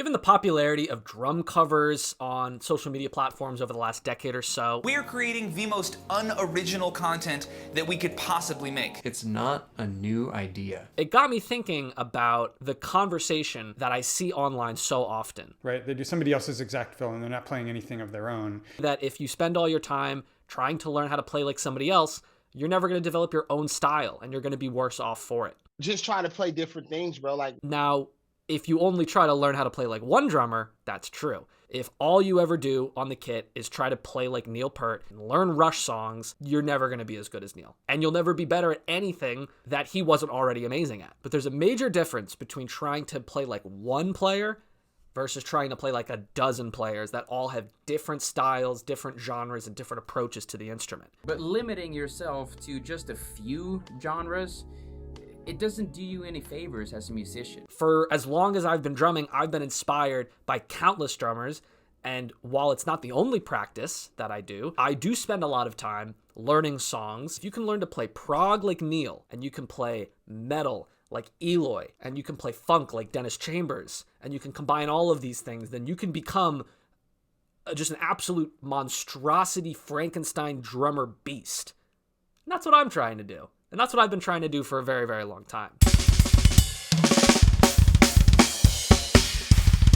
Given the popularity of drum covers on social media platforms over the last decade or so, we are creating the most unoriginal content that we could possibly make. It's not a new idea. It got me thinking about the conversation that I see online so often. Right, they do somebody else's exact fill and they're not playing anything of their own. That if you spend all your time trying to learn how to play like somebody else, you're never going to develop your own style and you're going to be worse off for it. Just try to play different things, bro. Now, if you only try to learn how to play like one drummer, that's true. If all you ever do on the kit is try to play like Neil Peart and learn Rush songs, you're never going to be as good as Neil. And you'll never be better at anything that he wasn't already amazing at. But there's a major difference between trying to play like one player versus trying to play like a dozen players that all have different styles, different genres, and different approaches to the instrument. But limiting yourself to just a few genres, it doesn't do you any favors as a musician. For as long as I've been drumming, I've been inspired by countless drummers, and while it's not the only practice that I do spend a lot of time learning songs. If you can learn to play prog like Neil, and you can play metal like Eloy, and you can play funk like Dennis Chambers, and you can combine all of these things, then you can become just an absolute monstrosity Frankenstein drummer beast. And that's what I'm trying to do. And that's what I've been trying to do for a very, very long time.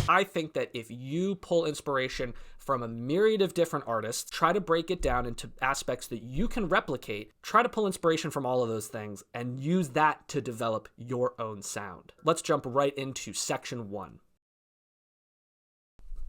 I think that if you pull inspiration from a myriad of different artists, try to break it down into aspects that you can replicate, try to pull inspiration from all of those things, and use that to develop your own sound. Let's jump right into section 1.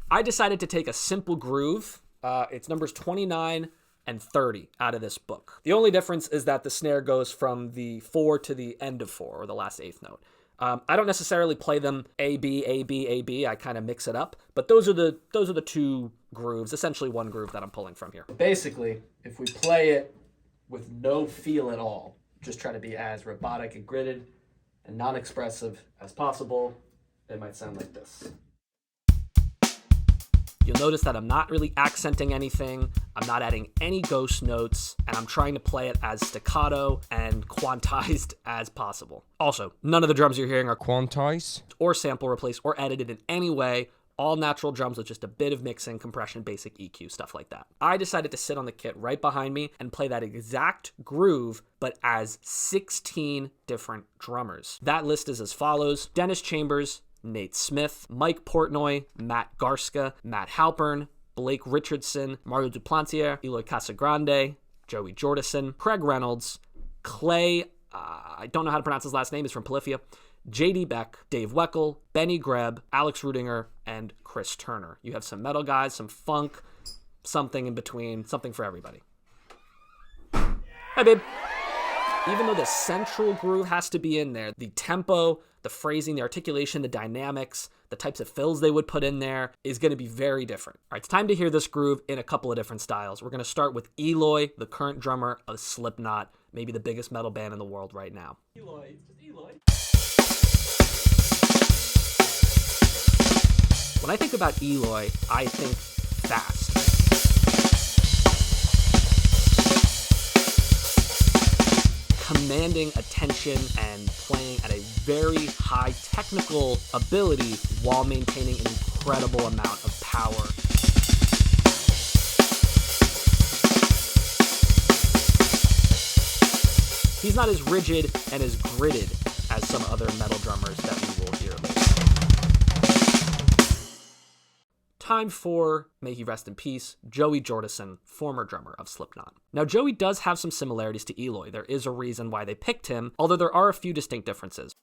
I decided to take a simple groove. It's numbers 29 and 30 out of this book. The only difference is that the snare goes from the 4 to the end of 4, or the last 8th note. I don't necessarily play them A, B, A, B, A, B. I kind of mix it up, but those are the two grooves, essentially one groove that I'm pulling from here. Basically, if we play it with no feel at all, just try to be as robotic and gridded and non-expressive as possible, it might sound like this. You'll notice that I'm not really accenting anything, I'm not adding any ghost notes, and I'm trying to play it as staccato and quantized as possible. Also, none of the drums you're hearing are quantized or sample replaced or edited in any way. All natural drums with just a bit of mixing, compression, basic EQ, stuff like that. I decided to sit on the kit right behind me and play that exact groove, but as 16 different drummers. That list is as follows: Dennis Chambers, Nate Smith, Mike Portnoy, Matt Gastka, Matt Halpern, Blake Richardson, Mario Duplantier, Eloy Casagrande, Joey Jordison, Craig Reynolds, Clay, I don't know how to pronounce his last name, he's from Polyphia, JD Beck, Dave Weckl, Benny Greb, Alex Rudinger, and Chris Turner. You have some metal guys, some funk, something in between, something for everybody. Hi, babe. Even though the central groove has to be in there, the tempo, the phrasing, the articulation, the dynamics, the types of fills they would put in there is going to be very different. All right, it's time to hear this groove in a couple of different styles. We're going to start with Eloy, the current drummer of Slipknot, maybe the biggest metal band in the world right now. Eloy, it's just Eloy. When I think about Eloy, I think fast. Commanding attention and playing at a very high technical ability while maintaining an incredible amount of power. He's not as rigid and as gridded as some other metal drummers that we will hear later. Time for, may he rest in peace, Joey Jordison, former drummer of Slipknot. Now, Joey does have some similarities to Eloy. There is a reason why they picked him, although there are a few distinct differences.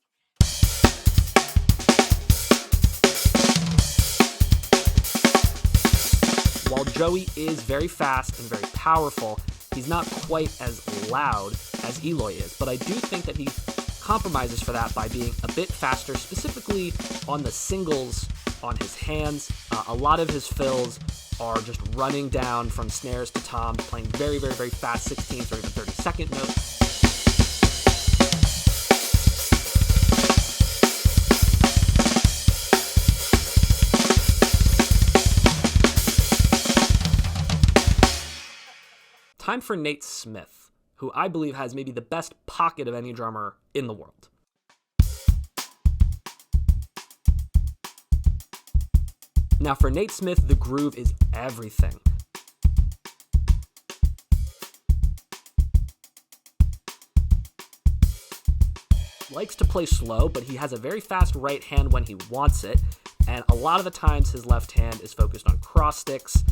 While Joey is very fast and very powerful, he's not quite as loud as Eloy is, but I do think that he compromises for that by being a bit faster, specifically on the singles on his hands. A lot of his fills are just running down from snares to toms, playing very, very, very fast 16th or even 32nd notes. Time for Nate Smith, who I believe has maybe the best pocket of any drummer in the world. Now for Nate Smith, the groove is everything. Likes to play slow, but he has a very fast right hand when he wants it, and a lot of the times his left hand is focused on cross sticks.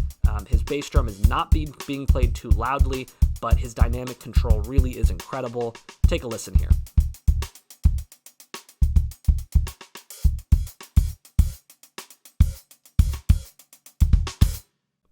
His bass drum is not being played too loudly, but his dynamic control really is incredible. Take a listen here.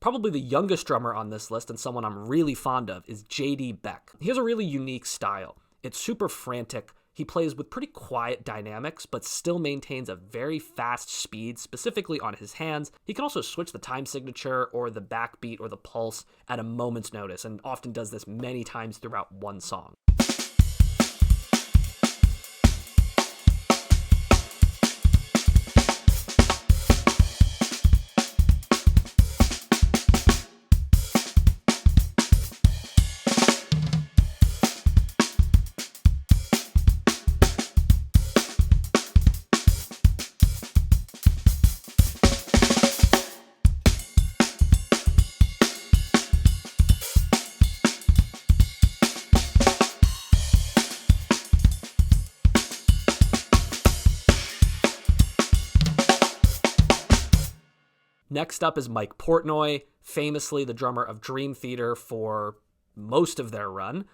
Probably the youngest drummer on this list, and someone I'm really fond of, is JD Beck. He has a really unique style. It's super frantic. He plays with pretty quiet dynamics, but still maintains a very fast speed, specifically on his hands. He can also switch the time signature or the backbeat or the pulse at a moment's notice, and often does this many times throughout one song. Next up is Mike Portnoy, famously the drummer of Dream Theater for most of their run.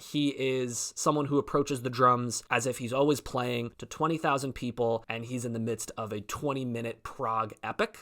He is someone who approaches the drums as if he's always playing to 20,000 people, and he's in the midst of a 20-minute prog epic.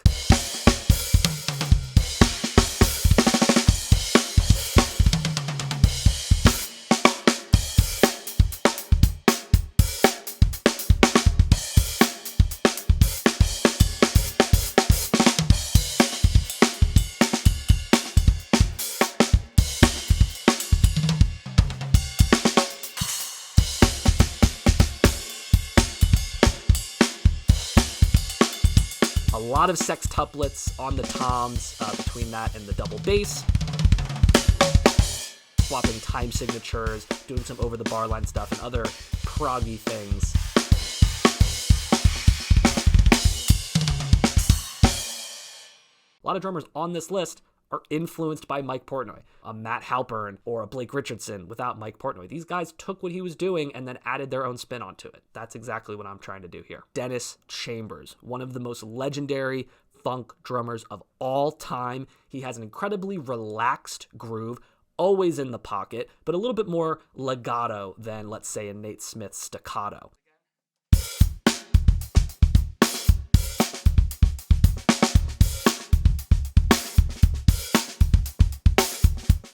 A lot of sextuplets on the toms between that and the double bass. Swapping time signatures, doing some over-the-bar line stuff and other proggy things. A lot of drummers on this list are influenced by Mike Portnoy, a Matt Halpern or a Blake Richardson without Mike Portnoy. These guys took what he was doing and then added their own spin onto it. That's exactly what I'm trying to do here. Dennis Chambers, one of the most legendary funk drummers of all time. He has an incredibly relaxed groove, always in the pocket, but a little bit more legato than, let's say, a Nate Smith staccato.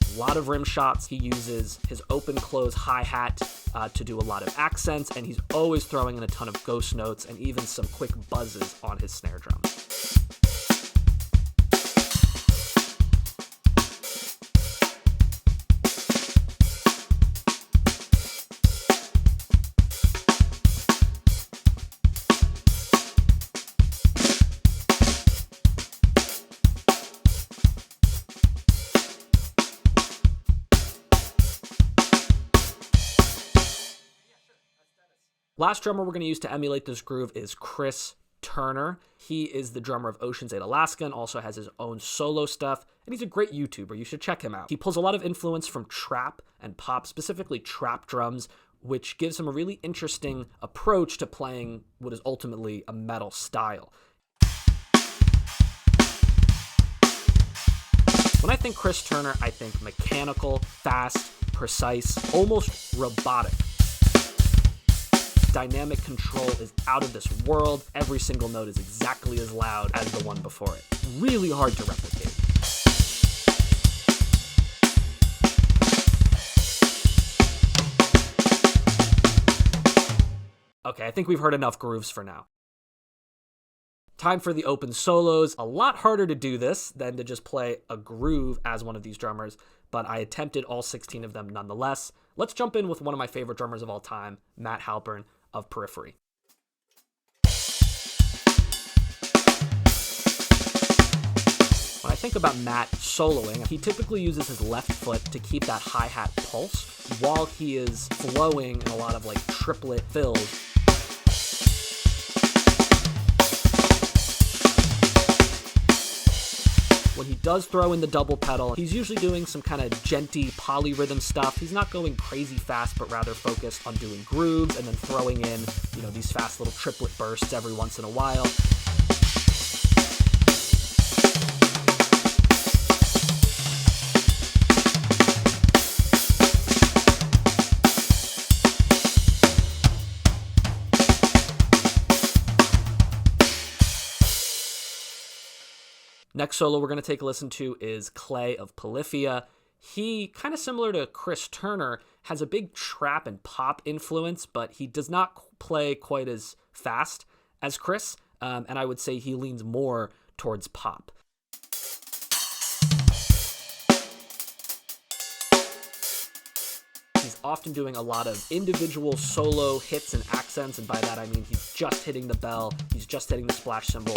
A lot of rim shots. He uses his open-close hi-hat to do a lot of accents, and he's always throwing in a ton of ghost notes and even some quick buzzes on his snare drum. Last drummer we're going to use to emulate this groove is Chris Turner. He is the drummer of Ocean's 8 Alaska and also has his own solo stuff, and he's a great YouTuber. You should check him out. He pulls a lot of influence from trap and pop, specifically trap drums, which gives him a really interesting approach to playing what is ultimately a metal style. When I think Chris Turner, I think mechanical, fast, precise, almost robotic. Dynamic control is out of this world. Every single note is exactly as loud as the one before it. Really hard to replicate. Okay, I think we've heard enough grooves for now. Time for the open solos. A lot harder to do this than to just play a groove as one of these drummers, but I attempted all 16 of them nonetheless. Let's jump in with one of my favorite drummers of all time, Matt Halpern of Periphery. When I think about Matt soloing, he typically uses his left foot to keep that hi-hat pulse while he is flowing in a lot of like triplet fills. When he does throw in the double pedal, he's usually doing some kind of genty polyrhythm stuff. He's not going crazy fast, but rather focused on doing grooves and then throwing in, these fast little triplet bursts every once in a while. Next solo we're going to take a listen to is Clay of Polyphia. He, kind of similar to Chris Turner, has a big trap and pop influence, but he does not play quite as fast as Chris, and I would say he leans more towards pop. He's often doing a lot of individual solo hits and accents, and by that I mean he's just hitting the bell, he's just hitting the splash cymbal.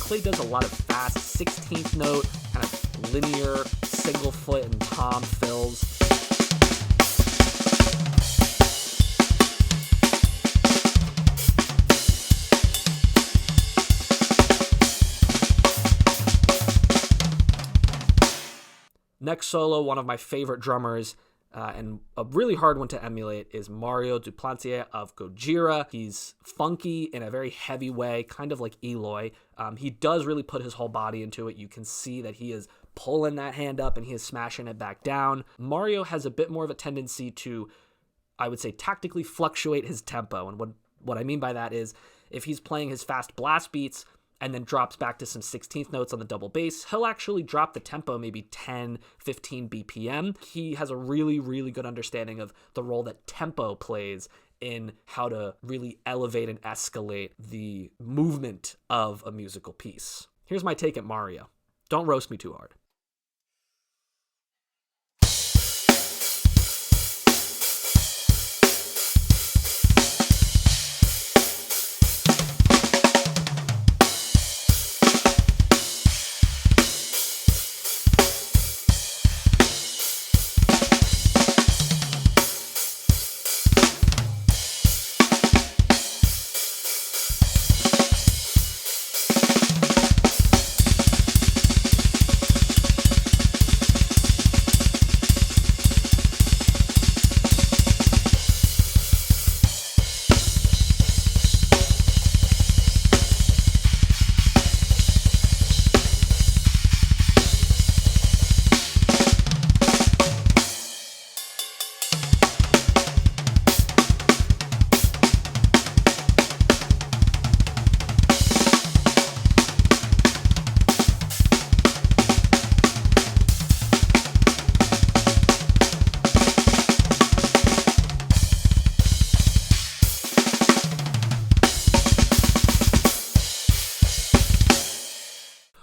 Clay does a lot of fast 16th note, kind of linear, single foot and tom fills. Next solo, one of my favorite drummers, and a really hard one to emulate, is Mario Duplantier of Gojira. He's funky in a very heavy way, kind of like Eloy. He does really put his whole body into it. You can see that he is pulling that hand up and he is smashing it back down. Mario has a bit more of a tendency to, I would say, tactically fluctuate his tempo. And what I mean by that is if he's playing his fast blast beats and then drops back to some 16th notes on the double bass, he'll actually drop the tempo maybe 10, 15 BPM. He has a really, really good understanding of the role that tempo plays in how to really elevate and escalate the movement of a musical piece. Here's my take at Mario. Don't roast me too hard.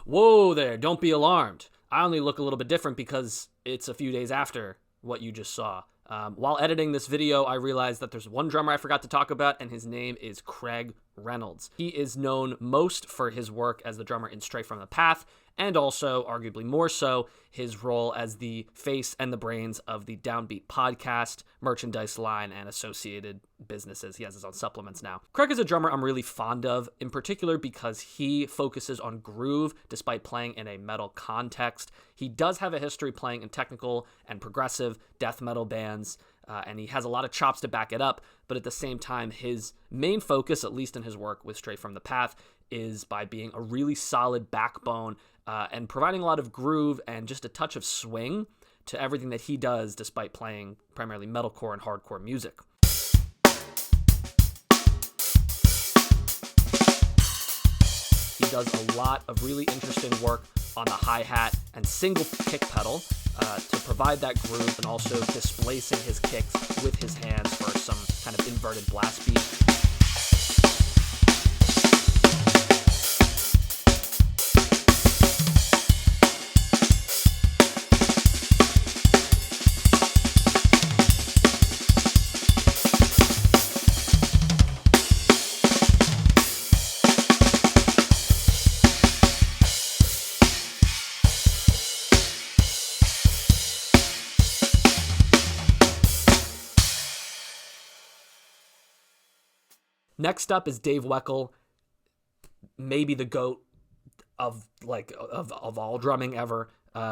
Whoa there, don't be alarmed. I only look a little bit different because it's a few days after what you just saw. While editing this video, I realized that there's one drummer I forgot to talk about, and his name is Craig Reynolds. He is known most for his work as the drummer in Stray from the Path, and also, arguably more so, his role as the face and the brains of the Downbeat podcast, merchandise line, and associated businesses. He has his own supplements now. Craig is a drummer I'm really fond of, in particular because he focuses on groove despite playing in a metal context. He does have a history playing in technical and progressive death metal bands, and he has a lot of chops to back it up, but at the same time, his main focus, at least in his work with Stray from the Path, is by being a really solid backbone and providing a lot of groove and just a touch of swing to everything that he does despite playing primarily metalcore and hardcore music. He does a lot of really interesting work on the hi-hat and single kick pedal to provide that groove, and also displacing his kicks with his hands for some kind of inverted blast beat. Next up is Dave Weckl, maybe the GOAT of all drumming ever.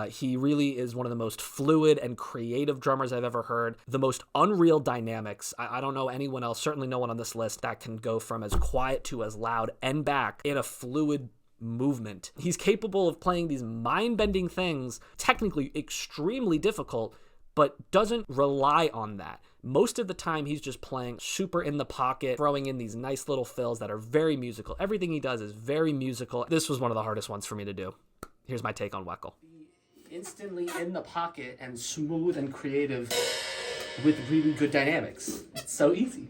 He really is one of the most fluid and creative drummers I've ever heard. The most unreal dynamics. I don't know anyone else, certainly no one on this list, that can go from as quiet to as loud and back in a fluid movement. He's capable of playing these mind-bending things, technically extremely difficult, but doesn't rely on that. Most of the time, he's just playing super in the pocket, throwing in these nice little fills that are very musical. Everything he does is very musical. This was one of the hardest ones for me to do. Here's my take on Weckl. Instantly in the pocket and smooth and creative with really good dynamics. It's so easy.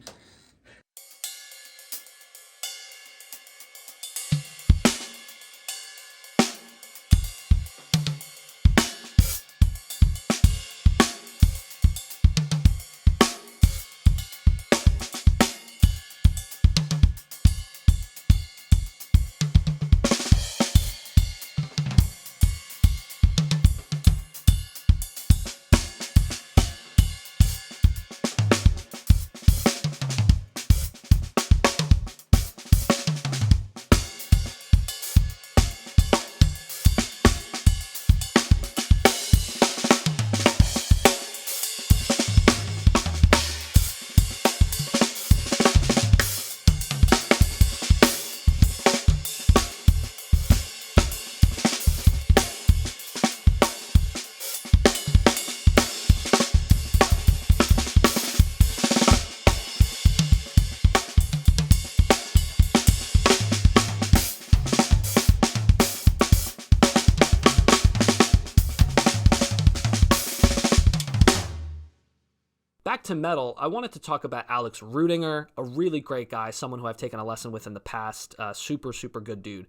Back to metal, I wanted to talk about Alex Rudinger, a really great guy, someone who I've taken a lesson with in the past, super good dude.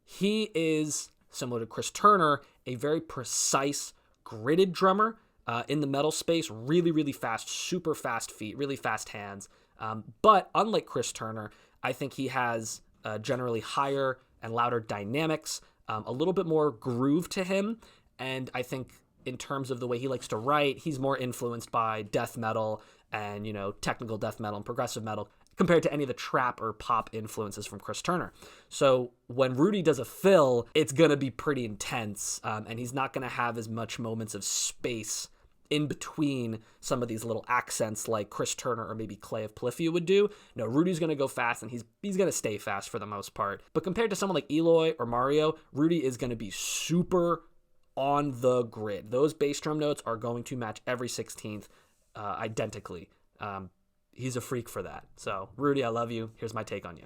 He is, similar to Chris Turner, a very precise, gridded drummer in the metal space, really fast, super fast feet, really fast hands. But unlike Chris Turner, I think he has generally higher and louder dynamics, a little bit more groove to him, and I think in terms of the way he likes to write, he's more influenced by death metal and, technical death metal and progressive metal compared to any of the trap or pop influences from Chris Turner. So when Rudy does a fill, it's going to be pretty intense, and he's not going to have as much moments of space in between some of these little accents like Chris Turner or maybe Clay of Polyphia would do. No, Rudy's going to go fast, and he's going to stay fast for the most part. But compared to someone like Eloy or Mario, Rudy is going to be super on the grid. Those bass drum notes are going to match every 16th identically. He's a freak for that. So, Rudy, I love you. Here's my take on you.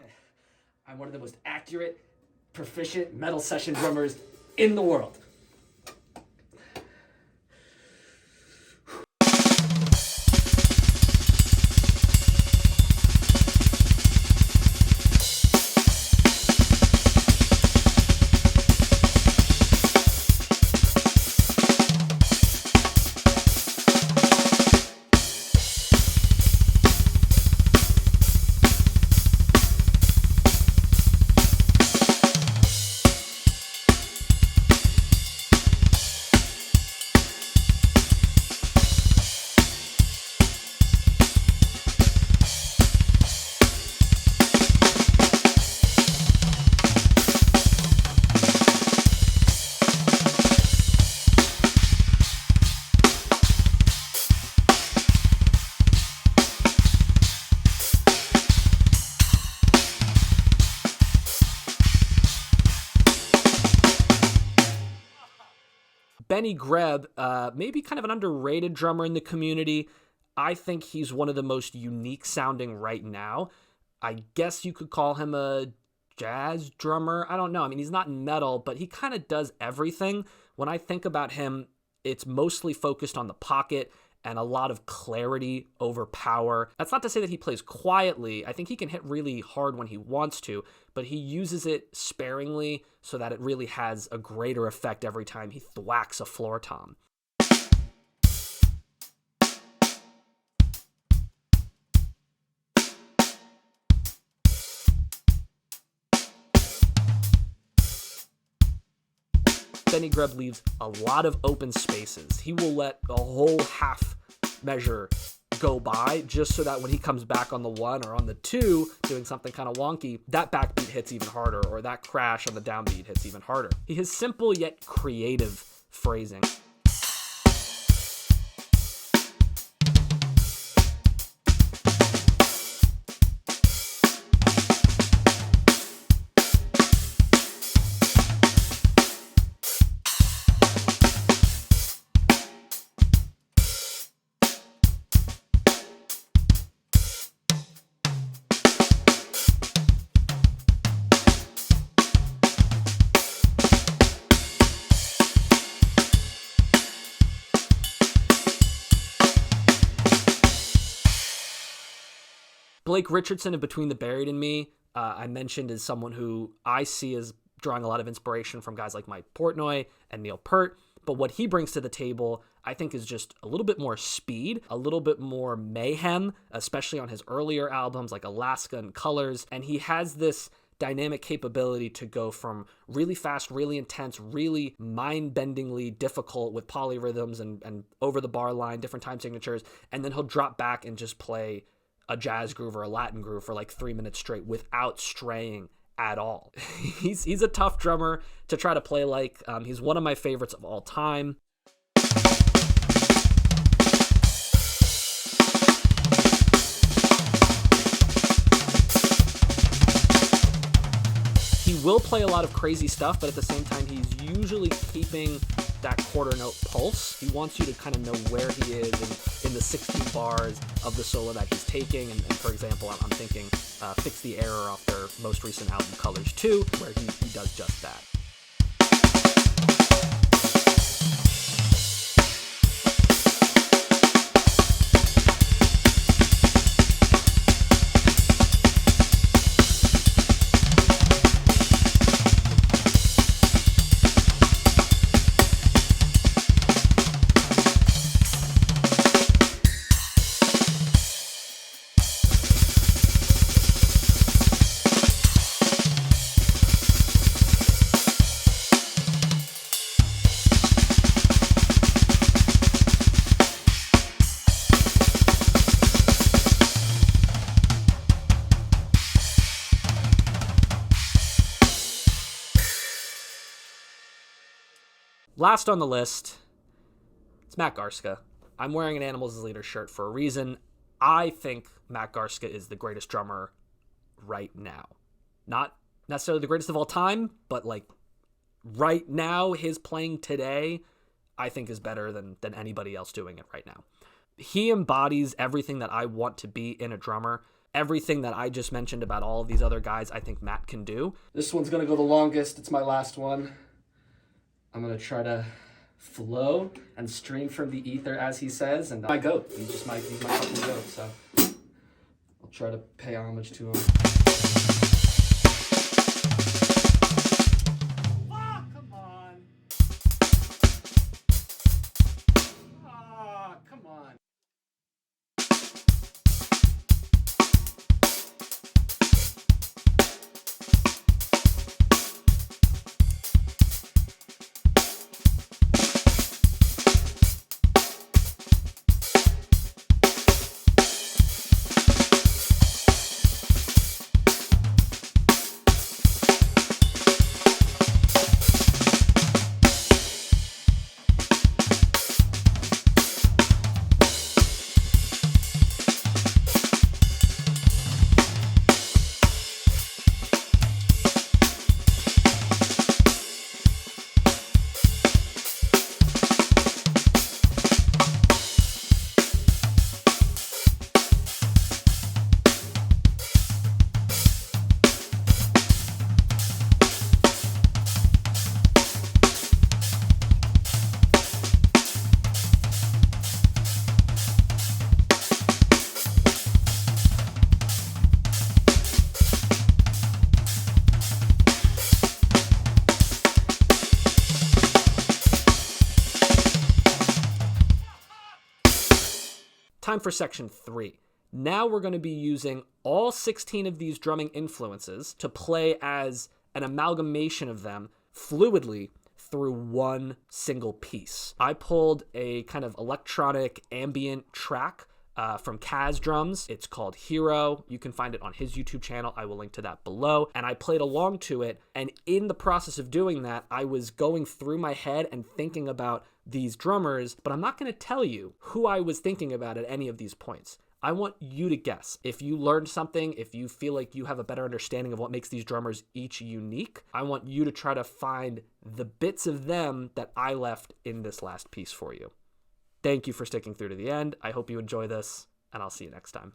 I'm one of the most accurate, proficient metal session drummers in the world. Benny Greb, maybe kind of an underrated drummer in the community. I think he's one of the most unique sounding right now. I guess you could call him a jazz drummer. I don't know. I mean, he's not metal, but he kind of does everything. When I think about him, it's mostly focused on the pocket and a lot of clarity over power. That's not to say that he plays quietly. I think he can hit really hard when he wants to, but he uses it sparingly so that it really has a greater effect every time he thwacks a floor tom. Benny Greb leaves a lot of open spaces. He will let a whole half measure go by, just so that when he comes back on the 1 or on the 2 doing something kind of wonky, that backbeat hits even harder, or that crash on the downbeat hits even harder. He has simple yet creative phrasing. Blake Richardson of Between the Buried and Me, I mentioned, is someone who I see as drawing a lot of inspiration from guys like Mike Portnoy and Neil Peart. But what he brings to the table, I think, is just a little bit more speed, a little bit more mayhem, especially on his earlier albums like Alaska and Colors. And he has this dynamic capability to go from really fast, really intense, really mind-bendingly difficult with polyrhythms and over-the-bar line, different time signatures, and then he'll drop back and just play a jazz groove or a Latin groove for like 3 minutes straight without straying at all. He's a tough drummer to try to play like. He's one of my favorites of all time. He will play a lot of crazy stuff, but at the same time, he's usually keeping that quarter note pulse. He wants you to kind of know where he is in the 16 bars of the solo that he's taking. And for example, I'm thinking Fix the Error off their most recent album, Colors 2, where he does just that. Last on the list, it's Matt Garska. I'm wearing an Animals as Leader shirt for a reason. I think Matt Garska is the greatest drummer right now. Not necessarily the greatest of all time, but like right now, his playing today, I think is better than anybody else doing it right now. He embodies everything that I want to be in a drummer. Everything that I just mentioned about all of these other guys, I think Matt can do. This one's going to go the longest. It's my last one. I'm going to try to flow and stream from the ether, as he says, and my goat. He's my fucking goat, so I'll try to pay homage to him. Come on. Come on. Time for section 3. Now we're going to be using all 16 of these drumming influences to play as an amalgamation of them fluidly through one single piece. I pulled a kind of electronic ambient track from Kaz Drums. It's called Hero. You can find it on his YouTube channel. I will link to that below. And I played along to it. And in the process of doing that, I was going through my head and thinking about these drummers, but I'm not going to tell you who I was thinking about at any of these points. I want you to guess. If you learned something, if you feel like you have a better understanding of what makes these drummers each unique, I want you to try to find the bits of them that I left in this last piece for you. Thank you for sticking through to the end. I hope you enjoy this, and I'll see you next time.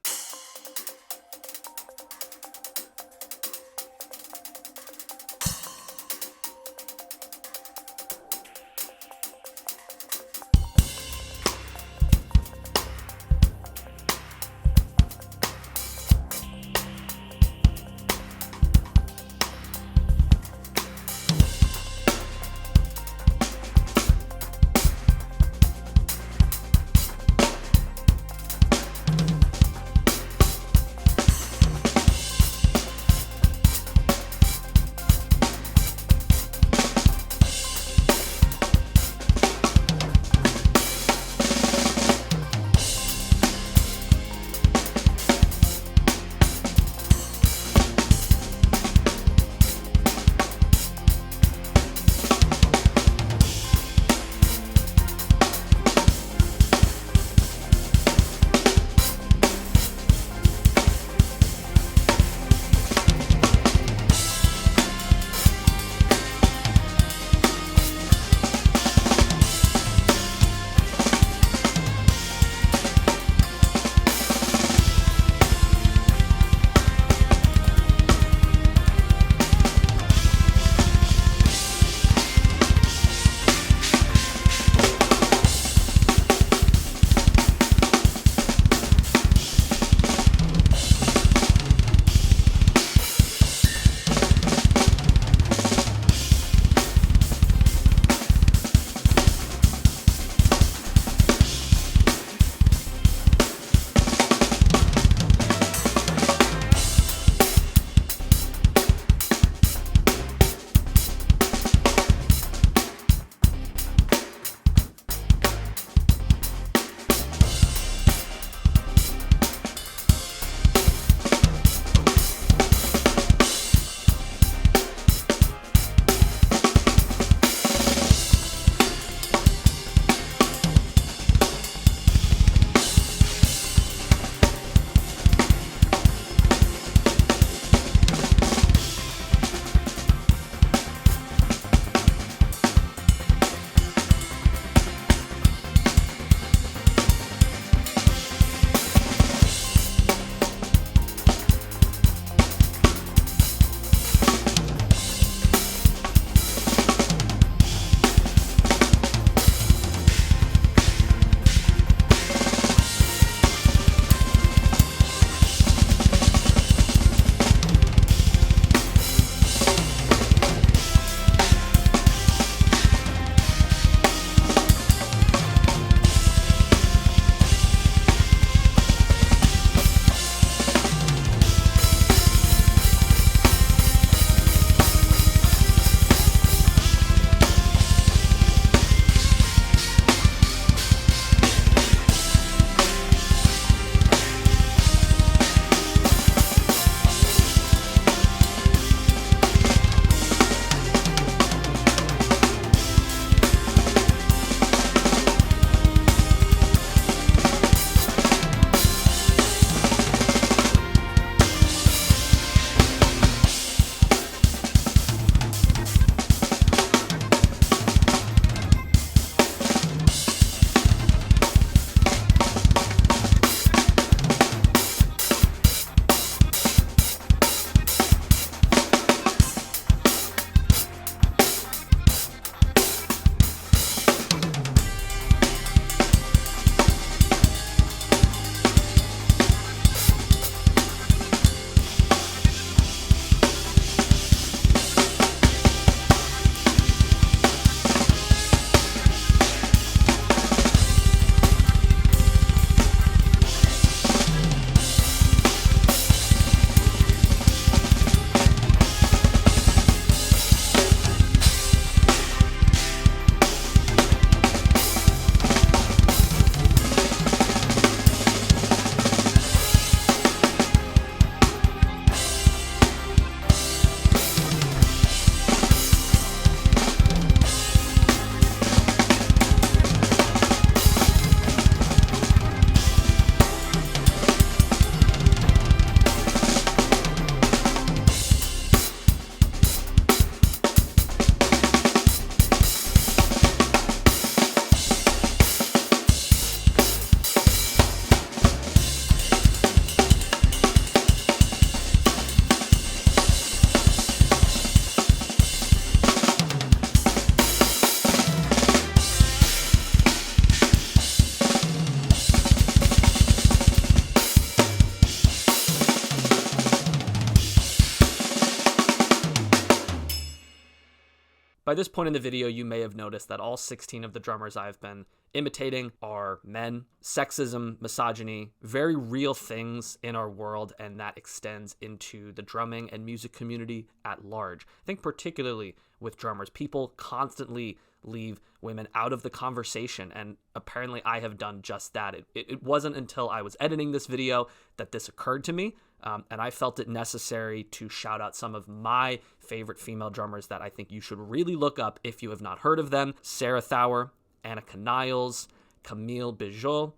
By this point in the video, you may have noticed that all 16 of the drummers I've been imitating are men. Sexism, misogyny, very real things in our world, and that extends into the drumming and music community at large. I think particularly with drummers, people constantly leave women out of the conversation, and apparently I have done just that. It wasn't until I was editing this video that this occurred to me, and I felt it necessary to shout out some of my favorite female drummers that I think you should really look up if you have not heard of them. Sarah Thawer, Anika Nilles, Camille Bigeault,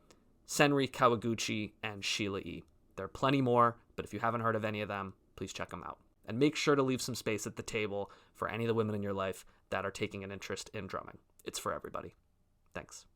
Senri Kawaguchi, and Sheila E. There are plenty more, but if you haven't heard of any of them, please check them out. And make sure to leave some space at the table for any of the women in your life that are taking an interest in drumming. It's for everybody. Thanks.